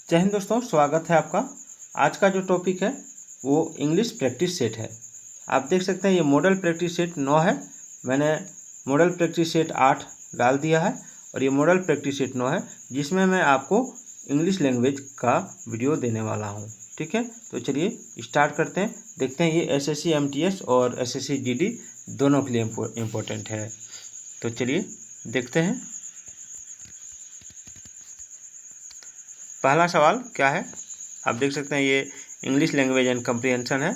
जय हिंद दोस्तों, स्वागत है आपका। आज का जो टॉपिक है वो इंग्लिश प्रैक्टिस सेट है। आप देख सकते हैं ये मॉडल प्रैक्टिस सेट 9 है। मैंने मॉडल प्रैक्टिस सेट 8 डाल दिया है और ये मॉडल प्रैक्टिस सेट 9 है, जिसमें मैं आपको इंग्लिश लैंग्वेज का वीडियो देने वाला हूँ। ठीक है, तो चलिए स्टार्ट करते हैं। देखते हैं ये SSC MTS और SSC GD दोनों के लिए इम्पोर्टेंट है। तो चलिए देखते हैं। पहला सवाल क्या है, आप देख सकते हैं ये इंग्लिश लैंग्वेज एंड कम्प्रीहेंशन है।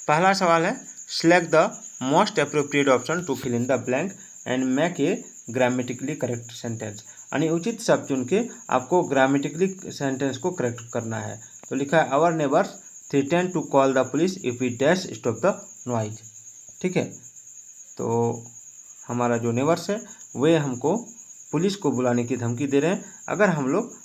पहला सवाल है, select the most appropriate option to fill in the blank and make a grammatically correct sentence. यानी उचित शब्द चुन के आपको ग्रामेटिकली सेंटेंस को करेक्ट करना है। तो लिखा है, our neighbours threaten to call the police if we dash stop the noise. ठीक है, तो हमारा जो नेबर्स है वे हमको पुलिस को बुलाने की धमकी दे रहे हैं अगर हम लोग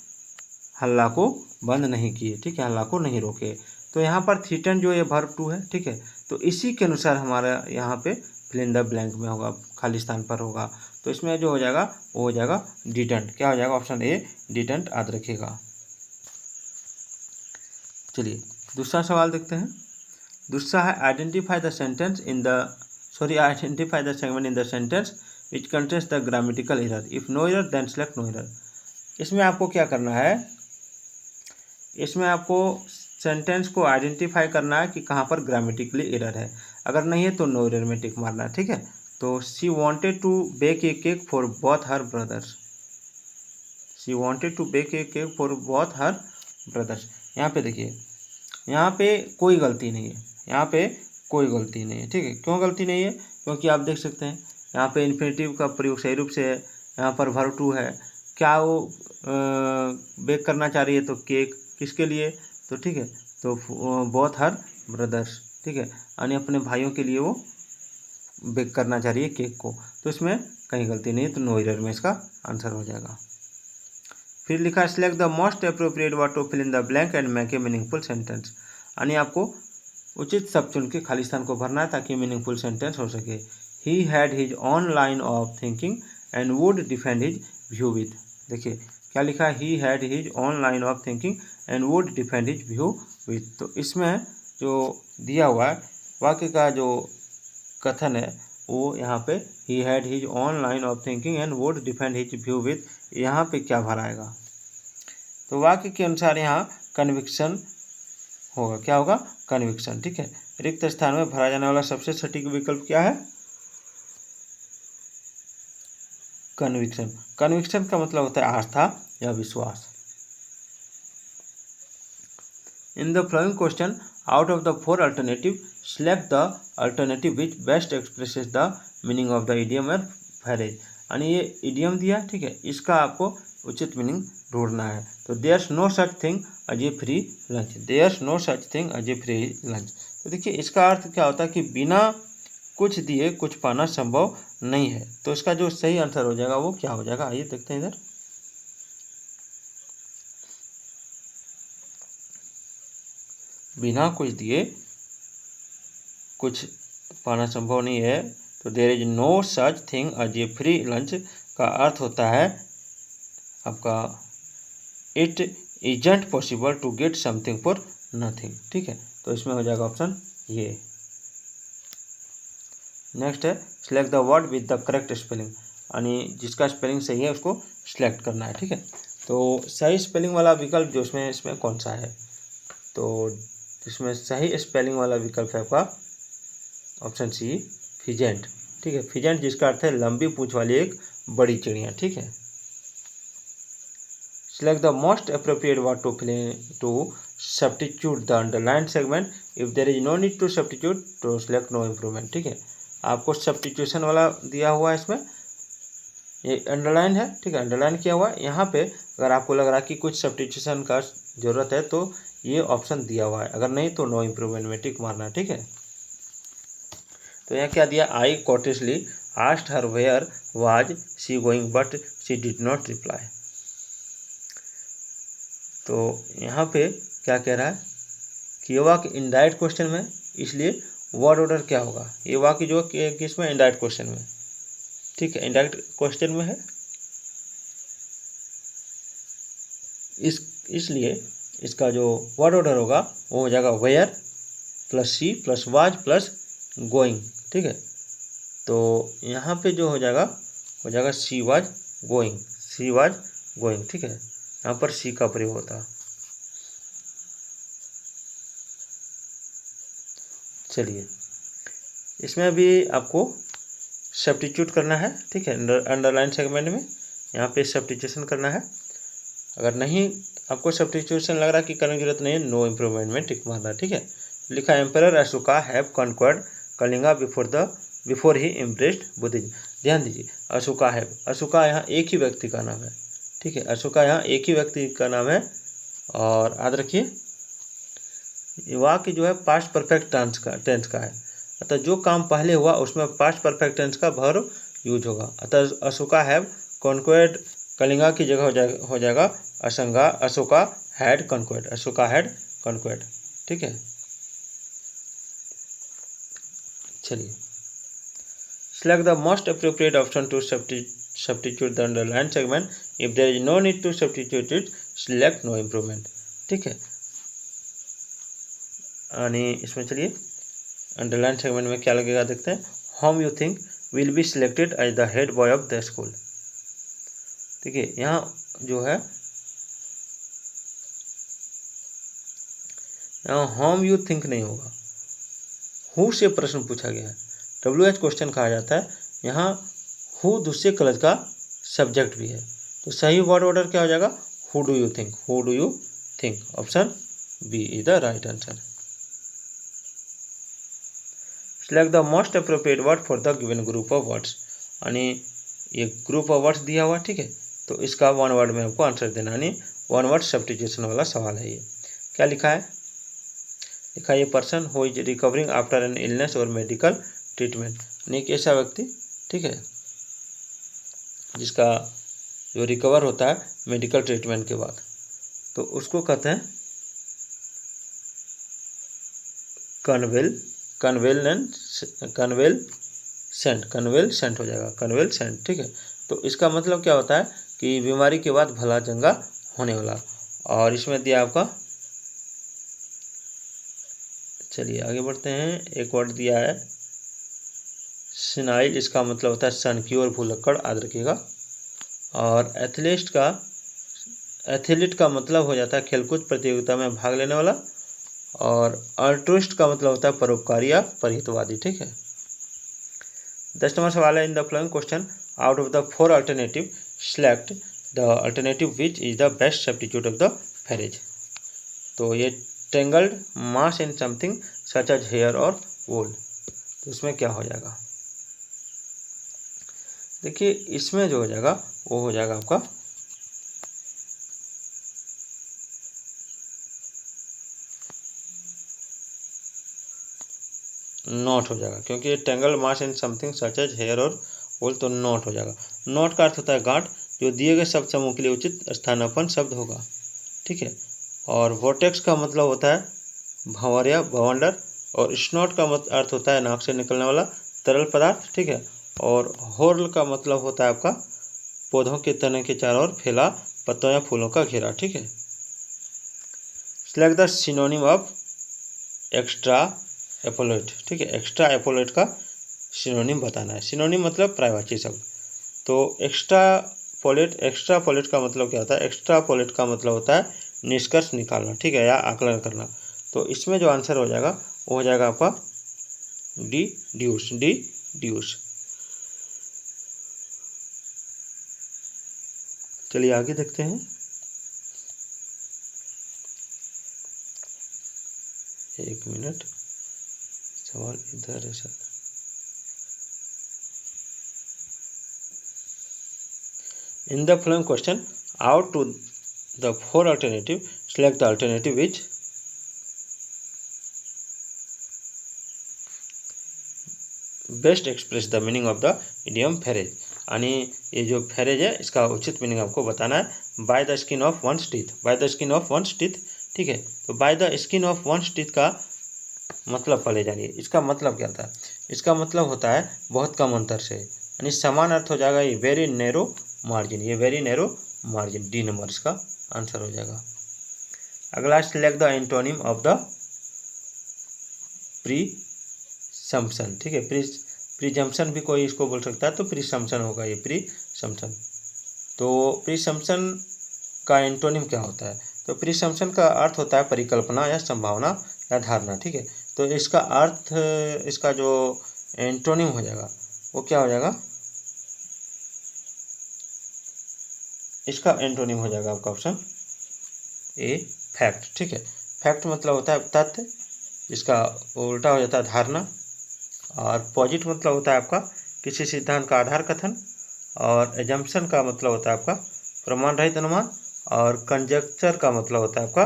हल्ला को बंद नहीं किए। ठीक है, हल्ला को नहीं रोके। तो यहाँ पर थ्रेटन जो ये वर्ब टू है, ठीक है, तो इसी के अनुसार हमारा यहाँ पे फिल इन द ब्लैंक में होगा, खाली स्थान पर होगा। तो इसमें जो हो जाएगा वो हो जाएगा डिडंट। क्या हो जाएगा? ऑप्शन ए डिडंट याद रखिएगा। चलिए दूसरा सवाल देखते हैं। दूसरा है, identify the segment in the sentence which contains the grammatical error. If no error then select no error. इसमें आपको क्या करना है, इसमें आपको सेंटेंस को आइडेंटिफाई करना है कि कहाँ पर ग्रामेटिकली एरर है। अगर नहीं है तो नो एरर में टिक मारना है। ठीक है, तो she wanted to bake a cake for both her brothers. She wanted to bake a cake for both her brothers. यहाँ पे देखिए, यहाँ पे कोई गलती नहीं है, यहाँ पे कोई गलती नहीं है। ठीक है, क्यों गलती नहीं है? क्योंकि आप देख सकते हैं यहाँ पे इन्फिनेटिव का प्रयोग सही रूप से है। यहाँ पर वर्ब टू है। क्या वो बेक करना चाह रही है? तो केक किसके लिए? तो ठीक है, तो बोथ हर ब्रदर्स। ठीक है, यानी अपने भाइयों के लिए वो बेक करना चाह रही है केक को। तो इसमें कहीं गलती नहीं है, तो नो एरर में इसका आंसर हो जाएगा। फिर लिखा है, select the most appropriate word to fill in the blank and make a meaningful sentence. यानी आपको उचित शब्द चुन के खाली स्थान को भरना है ताकि मीनिंगफुल सेंटेंस हो सके। He had his on line of thinking and would defend his view with. देखिए क्या लिखा है, he had his on line of thinking and would defend his view with. तो इसमें जो दिया हुआ है वाक्य का जो कथन है वो यहाँ पे he had his on line of thinking and would defend his view with, यहाँ पे क्या भराएगा? तो वाक्य के अनुसार यहाँ कन्विक्शन होगा। क्या होगा? कन्विक्शन। ठीक है, रिक्त स्थान में भरा जाने वाला सबसे सटीक विकल्प क्या है? कन्विक्शन। कन्विक्शन का मतलब होता है आस्था या विश्वास। In the flowing question out of the 4 alternative select the alternative which best expresses the meaning of the idiom और फ्रेज। यानी ये इडियम दिया, ठीक है, इसका आपको उचित मीनिंग ढूंढना है। तो there's no such thing as a free lunch. There's no such thing as a free lunch. तो देखिए इसका अर्थ क्या होता है कि बिना कुछ दिए कुछ पाना संभव नहीं है। तो इसका जो सही आंसर हो जाएगा वो क्या हो जाएगा? आइए देखते हैं इधर। बिना कुछ दिए कुछ पाना संभव नहीं है, तो there is no such thing as a free lunch का अर्थ होता है आपका it isn't possible to get something for nothing. ठीक है, तो इसमें हो जाएगा ऑप्शन ये। नेक्स्ट है, select the word with the correct spelling. यानी जिसका स्पेलिंग सही है उसको सिलेक्ट करना है। ठीक है, तो सही स्पेलिंग वाला विकल्प जो इसमें कौन सा है? तो इसमें सही स्पेलिंग वाला विकल्प है आपका ऑप्शन सी, फिजेंट। ठीक है, फिजेंट जिसका अर्थ है लंबी पूंछ वाली एक बड़ी चिड़िया। ठीक है, select the most appropriate word to substitute the underline segment if there is no need to substitute तो सिलेक्ट नो इम्प्रूवमेंट। ठीक है, आपको सब्स्टिट्यूशन वाला दिया हुआ है, इसमें ये अंडरलाइन है। ठीक है, अंडरलाइन किया हुआ है। यहाँ पे अगर आपको लग रहा है कि कुछ सब्स्टिट्यूशन का जरूरत है तो ये ऑप्शन दिया हुआ है, अगर नहीं तो नो इम्प्रूवमेंट में टिक मारना। ठीक है, तो यहाँ क्या दिया, I courteously asked her where was she going but she did not reply. तो यहाँ पे क्या कह रहा है कि ये वाक्य इनडायरेक्ट क्वेश्चन में, इसलिए वर्ड ऑर्डर क्या होगा? ये वाक्य जो किस में? इनडायरेक्ट क्वेश्चन में। ठीक है, इनडायरेक्ट क्वेश्चन में है। इसलिए इसका जो वर्ड ऑर्डर होगा वो हो जाएगा where plus she plus was plus going. ठीक है, तो यहाँ पे जो हो जाएगा she was going, she was going. ठीक है, यहाँ पर सी का प्रयोग होता है। चलिए, इसमें अभी आपको सब्स्टिट्यूट करना है। ठीक है, अंडरलाइन सेगमेंट में यहाँ पे सब्स्टिट्यूशन करना है। अगर नहीं आपको सब्स्टिट्यूशन लग रहा है कि करने की जरूरत नहीं है, नो इम्प्रूवमेंट में टिक मारना। ठीक है, लिखा emperor Ashoka have conquered Kalinga before he embraced Buddhism. ध्यान दीजिए, अशोका हैव, अशोका यहाँ एक ही व्यक्ति का नाम है। ठीक है, अशोका यहाँ एक ही व्यक्ति का नाम है। और याद रखिए वाक्य जो है पास्ट परफेक्ट टेंस का है, अतः जो काम पहले हुआ उसमें पास्ट परफेक्ट टेंस का वर्ब यूज होगा। अतः अशोका हैव कॉन्क्वर्ड कलिंगा की जगह हो जाएगा अशोका हैड कॉन्क्वर्ड, अशोका हैड कॉन्क्वर्ड। ठीक है, चलिए, select the most appropriate option to substitute the underlined segment. If there is no need to substitute it, select no improvement. ठीक है, यानी इसमें चलिए अंडरलाइन सेगमेंट में क्या लगेगा देखते हैं। Whom you think will be selected as the head boy of the school. ठीक है, यहाँ जो है यहाँ होम यू थिंक नहीं होगा, हु से प्रश्न पूछा गया है, WH क्वेश्चन कहा जाता है। यहाँ हु दूसरे क्लज का सब्जेक्ट भी है, तो सही वर्ड ऑर्डर क्या हो जाएगा, who do you think, who do you think. Option B is the right answer. Select the most appropriate word for the given group of words, यानी ये ग्रुप ऑफ वर्ड्स दिया हुआ। ठीक है, तो इसका वन वर्ड में आपको आंसर देना, यानी वन वर्ड सब्स्टिट्यूशन वाला सवाल है। ये क्या लिखा है, लिखा है person who is recovering after an illness और मेडिकल ट्रीटमेंट, यानी एक ऐसा व्यक्ति, ठीक है, जिसका जो रिकवर होता है मेडिकल ट्रीटमेंट के बाद, तो उसको कहते हैं कन्वेलसेंट हो जाएगा, कन्वेलसेंट। ठीक है, तो इसका मतलब क्या होता है कि बीमारी के बाद भला चंगा होने वाला। और इसमें दिया आपका, चलिए आगे बढ़ते हैं। एक वर्ड दिया है सिनाइल, इसका मतलब होता है सन की ओर भूलक्कड़, याद रखिएगा। और एथलीट का मतलब हो जाता है खेलकूद प्रतियोगिता में भाग लेने वाला। और अल्ट्रुइस्ट का मतलब होता है परोपकारी या परहितवादी। ठीक है, 10 नंबर सवाल है, in the following question out of the 4 alternative select the alternative which is the best substitute of the phrase. तो ये tangled mass in something such as hair और वूल, तो इसमें क्या हो जाएगा, देखिए इसमें जो हो जाएगा वो हो जाएगा आपका नॉट हो जाएगा, क्योंकि ये tangle mass in something such as hair और वूल, तो नॉट हो जाएगा। नॉट का अर्थ होता है गांठ, जो दिए गए शब्द समूह के लिए उचित स्थानापन्न शब्द होगा। ठीक है, और वोर्टेक्स का मतलब होता है भंवर या बवंडर। और स्नॉट का अर्थ होता है नाक से निकलने वाला तरल पदार्थ। ठीक है, और होर्ल का मतलब होता है आपका पौधों के तने के चारों ओर फैला पत्तों या फूलों का घेरा। ठीक है, select the synonym of extrapolate. ठीक है, एक्स्ट्रा एपोलेट का सिनोनिम बताना है। सिनोनिम मतलब पर्यायवाची शब्द। तो एक्स्ट्रा पोलेट का मतलब क्या होता है, एक्स्ट्रा पोलेट का मतलब होता है निष्कर्ष निकालना। ठीक है, या आकलन करना। तो इसमें जो आंसर हो जाएगा वो हो जाएगा आपका डिड्यूस। चलिए आगे देखते हैं। एक मिनट, सवाल इधर है sir. In the following question, out to the 4 alternative, select the alternative which best express the meaning of the idiom phrase. यानी ये जो फेरेज है इसका उचित मीनिंग आपको बताना है। By the skin of one's teeth, by the skin of one's teeth. ठीक है, तो by the skin of one's teeth का मतलब पढ़े जानिए। इसका मतलब क्या होता है, इसका मतलब होता है बहुत कम अंतर से, यानी समान अर्थ हो जाएगा ये वेरी नैरो मार्जिन, ये very narrow margin. D number इसका आंसर हो जाएगा। अगला, select the antonym of the presumption. ठीक है, प्रीजम्पशन भी कोई इसको बोल सकता है, तो प्रीसम्पशन होगा ये, प्रीसम्पशन। तो प्रीसम्पशन का एंटोनिम क्या होता है? तो प्रीसम्पशन का अर्थ होता है परिकल्पना या संभावना या धारणा। ठीक है, तो इसका अर्थ, इसका जो एंटोनिम हो जाएगा वो क्या हो जाएगा? इसका एंटोनिम हो जाएगा आपका ऑप्शन ए, फैक्ट। ठीक है, फैक्ट मतलब होता है तथ्य, इसका उल्टा हो जाता है धारणा। और पॉजिट मतलब होता है आपका किसी सिद्धांत का आधार कथन। और एजम्पशन का मतलब होता है आपका प्रमाण रहित अनुमान। और कंजक्चर का मतलब होता है आपका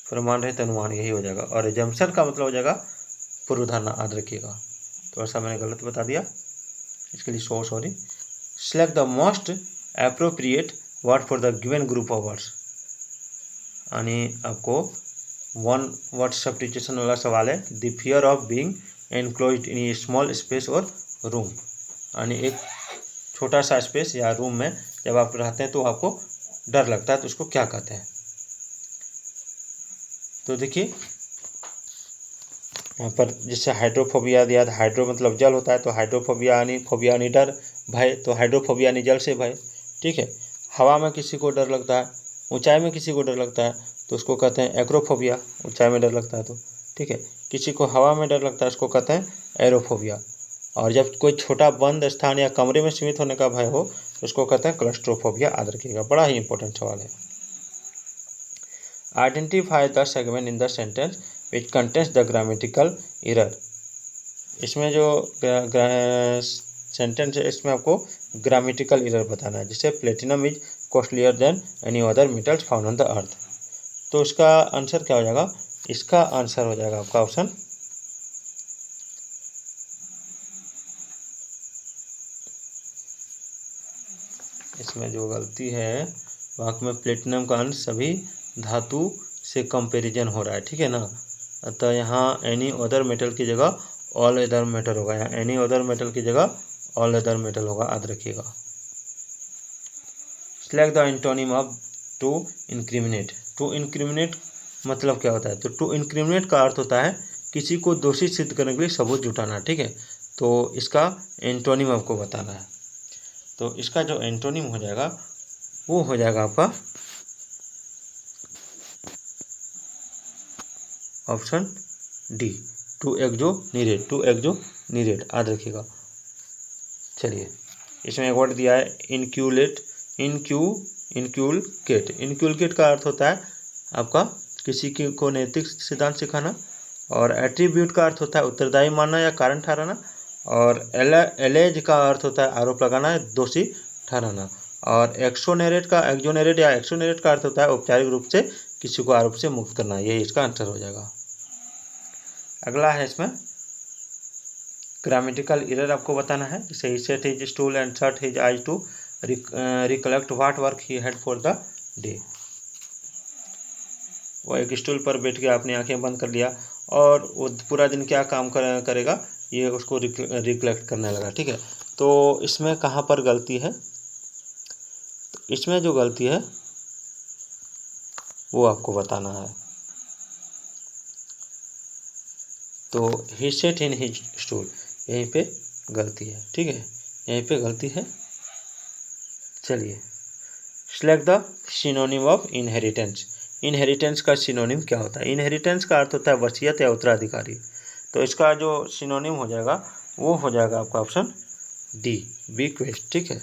प्रमाण रहित अनुमान, यही हो जाएगा। और एजम्पशन का मतलब हो जाएगा पूर्व धारणा, याद रखिएगा। तो ऐसा मैंने गलत बता दिया, इसके लिए sorry. Select the most appropriate word for the given group of words. यानी आपको वन वर्ड सब्स्टिट्यूशन वाला सवाल है। The fear of being enclosed in A small space और रूम। यानी एक छोटा सा स्पेस या रूम में जब आप रहते हैं तो आपको डर लगता है, तो उसको क्या कहते हैं? तो देखिए यहाँ पर जैसे हाइड्रोफोबिया दिया था, हाइड्रो मतलब जल होता है, तो हाइड्रोफोबिया यानी फोबिया यानी डर, भय, तो हाइड्रोफोबिया यानी जल से भय। ठीक है, हवा में किसी को डर लगता है, ऊंचाई में किसी को डर लगता है, तो उसको कहते हैं एग्रोफोबिया, ऊंचाई में डर लगता है तो। ठीक है, किसी को हवा में डर लगता है, उसको कहते हैं एरोफोबिया। और जब कोई छोटा बंद स्थान या कमरे में सीमित होने का भय हो तो उसको कहते हैं क्लस्ट्रोफोबिया, याद रखिएगा, बड़ा ही इंपॉर्टेंट सवाल है। Identify the segment in the sentence which contains the grammatical error. इसमें जो सेंटेंस है इसमें आपको ग्रामेटिकल एरर बताना है। जैसे platinum is costlier then any other metals found on the earth. तो इसका आंसर क्या हो जाएगा? इसका आंसर हो जाएगा आपका ऑप्शन इसमें जो गलती है वाक्य में प्लेटिनम का अंश सभी धातु से कंपैरिजन हो रहा है। ठीक है ना, अतः यहाँ एनी अदर मेटल की जगह ऑल अदर मेटल होगा। यहाँ एनी अदर मेटल की जगह ऑल अदर मेटल होगा, याद रखिएगा। Select the antonym of to incriminate. To incriminate मतलब क्या होता है? तो टू इंक्रिमिनेट का अर्थ होता है किसी को दोषी सिद्ध करने के लिए सबूत जुटाना। ठीक है, तो इसका एंटोनिम आपको बताना है। तो इसका जो एंटोनिम हो जाएगा वो हो जाएगा आपका option D, to exonerate. To exonerate, याद रखिएगा। चलिए, इसमें एक वर्ड दिया है इनक्यूलेट, इनक्यूलकेट। इनक्यूलकेट का अर्थ होता है आपका किसी को नैतिक सिद्धांत सिखाना। और एट्रीब्यूट का अर्थ होता है उत्तरदायी मानना या कारण ठहराना। और एलेज का अर्थ होता है आरोप लगाना या दोषी ठहराना। और एक्सोनरेट का अर्थ होता है औपचारिक रूप से किसी को आरोप से मुक्त करना। यही इसका आंसर हो जाएगा। अगला है इसमें ग्रामेटिकल एरर आपको बताना है। जैसे ही set his stool and shut his eyes to recollect what work he had for the day. वो एक स्टूल पर बैठ के अपनी आंखें बंद कर लिया और वो पूरा दिन क्या काम करेगा ये उसको रिकलेक्ट करने लगा। ठीक है, तो इसमें कहाँ पर गलती है? तो इसमें जो गलती है वो आपको बताना है। तो ही सेट इन हिज स्टूल, यहीं पे गलती है। ठीक है, यहीं पे गलती है। चलिए, select the synonym of inheritance. Inheritance का सिनोनिम क्या होता है? इनहेरिटेंस का अर्थ होता है वसीयत या उत्तराधिकारी। तो इसका जो सिनोनिम हो जाएगा वो हो जाएगा आपका ऑप्शन डी, बीक्वेस्ट। ठीक है।